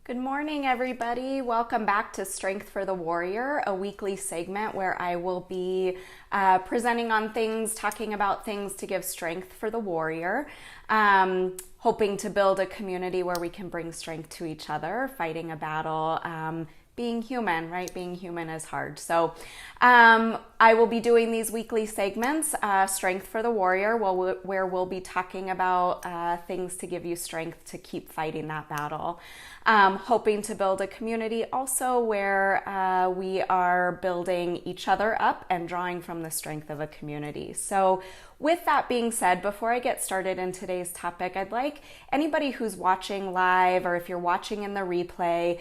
Good morning, everybody. Welcome back to Strength for the Warrior, a weekly segment where I will be presenting on things, talking about things to give strength for the warrior, hoping to build a community where we can bring strength to each other, fighting a battle, being human, right? Being human is hard. So I will be doing these weekly segments, Strength for the Warrior, where we'll be talking about things to give you strength to keep fighting that battle. Hoping to build a community also where we are building each other up and drawing from the strength of a community. So with that being said, before I get started in today's topic, I'd like anybody who's watching live or if you're watching in the replay,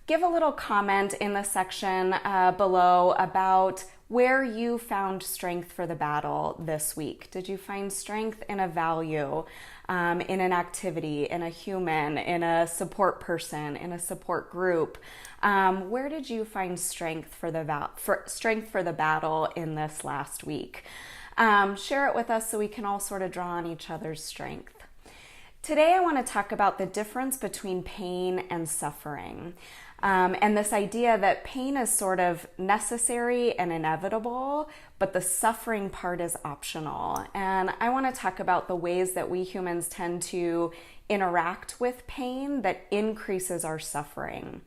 give a little comment in the section below about where you found strength for the battle this week. Did you find strength in a value, in an activity, in a human, in a support person, in a support group? Where did you find strength for the battle in this last week? Share it with us so we can all sort of draw on each other's strength. Today I want to talk about the difference between pain and suffering. And this idea that pain is sort of necessary and inevitable, but the suffering part is optional. And I want to talk about the ways that we humans tend to interact with pain that increases our suffering.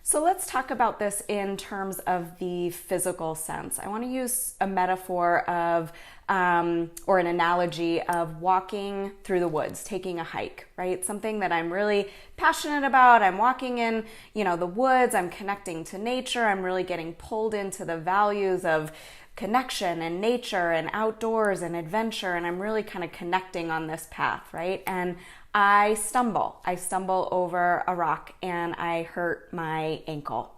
So let's talk about this in terms of the physical sense. I want to use a metaphor of, or an analogy of walking through the woods, taking a hike, right? Something that I'm really passionate about. I'm walking in, the woods. I'm connecting to nature. I'm really getting pulled into the values of connection and nature and outdoors and adventure. And I'm really kind of connecting on this path, right? And I stumble over a rock and I hurt my ankle,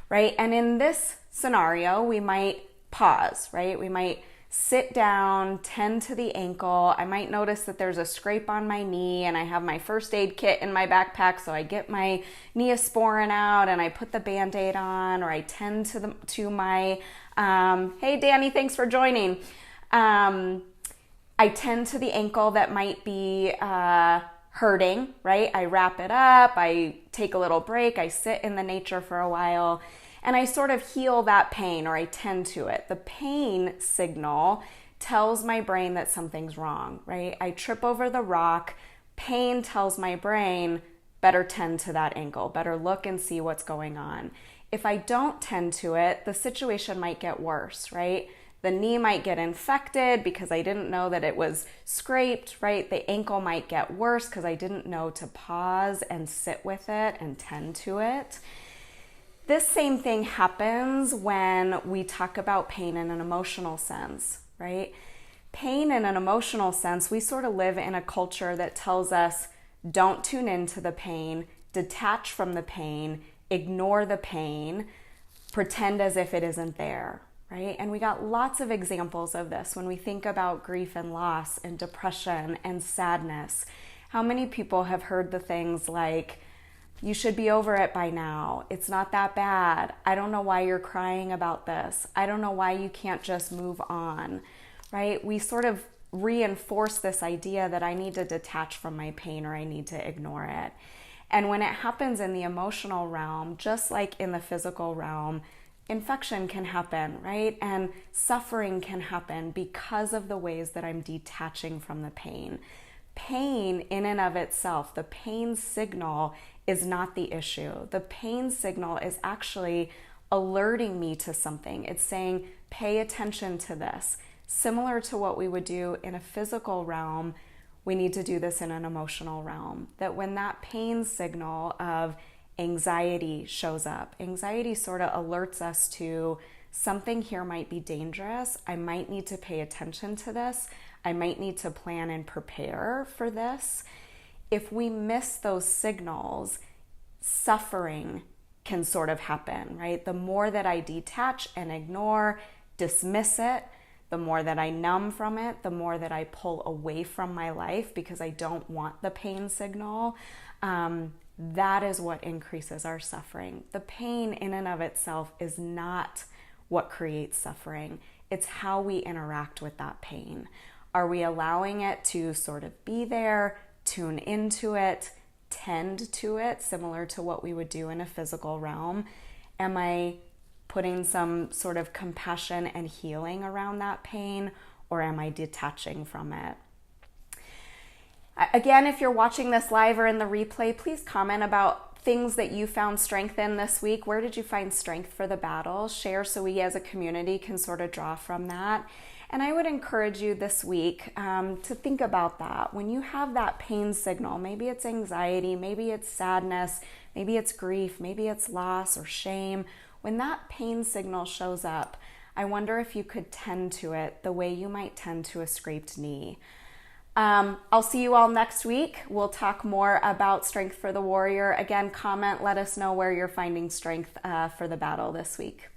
right? And in this scenario, we might pause, right? We might sit down, tend to the ankle. I might notice that there's a scrape on my knee and I have my first aid kit in my backpack. So I get my Neosporin out and I put the Band-Aid on, or I tend to my, hey Danny, thanks for joining. I tend to the ankle that might be, hurting, right? I wrap it up, I take a little break, I sit in the nature for a while, and I sort of heal that pain, or I tend to it. The pain signal tells my brain that something's wrong, right? I trip over the rock, pain tells my brain, better tend to that ankle, better look and see what's going on. If I don't tend to it, the situation might get worse, right? The knee might get infected because I didn't know that it was scraped, right? The ankle might get worse because I didn't know to pause and sit with it and tend to it. This same thing happens when we talk about pain in an emotional sense, right? Pain in an emotional sense, we sort of live in a culture that tells us don't tune into the pain, detach from the pain, ignore the pain, pretend as if it isn't there. Right? And we got lots of examples of this when we think about grief and loss and depression and sadness. How many people have heard the things like, you should be over it by now. It's not that bad. I don't know why you're crying about this. I don't know why you can't just move on, right? We sort of reinforce this idea that I need to detach from my pain or I need to ignore it. And when it happens in the emotional realm, just like in the physical realm, infection can happen, right? And suffering can happen because of the ways that I'm detaching from the pain. Pain in and of itself, the pain signal is not the issue. The pain signal is actually alerting me to something. It's saying, pay attention to this. Similar to what we would do in a physical realm, we need to do this in an emotional realm. That when that pain signal of anxiety shows up. Anxiety sort of alerts us to something here might be dangerous. I might need to pay attention to this. I might need to plan and prepare for this. If we miss those signals, suffering can sort of happen, right? The more that I detach and ignore, dismiss it, the more that I numb from it, the more that I pull away from my life because I don't want the pain signal, that is what increases our suffering. The pain in and of itself is not what creates suffering. It's how we interact with that pain. Are we allowing it to sort of be there, tune into it, tend to it similar to what we would do in a physical realm? Am I putting some sort of compassion and healing around that pain, or am I detaching from it? Again, if you're watching this live or in the replay, please comment about things that you found strength in this week. Where did you find strength for the battle? Share so we as a community can sort of draw from that. And I would encourage you this week to think about that. When you have that pain signal, maybe it's anxiety, maybe it's sadness, maybe it's grief, maybe it's loss or shame. When that pain signal shows up, I wonder if you could tend to it the way you might tend to a scraped knee. I'll see you all next week. We'll talk more about Strength for the Warrior. Again, comment, let us know where you're finding strength for the battle this week.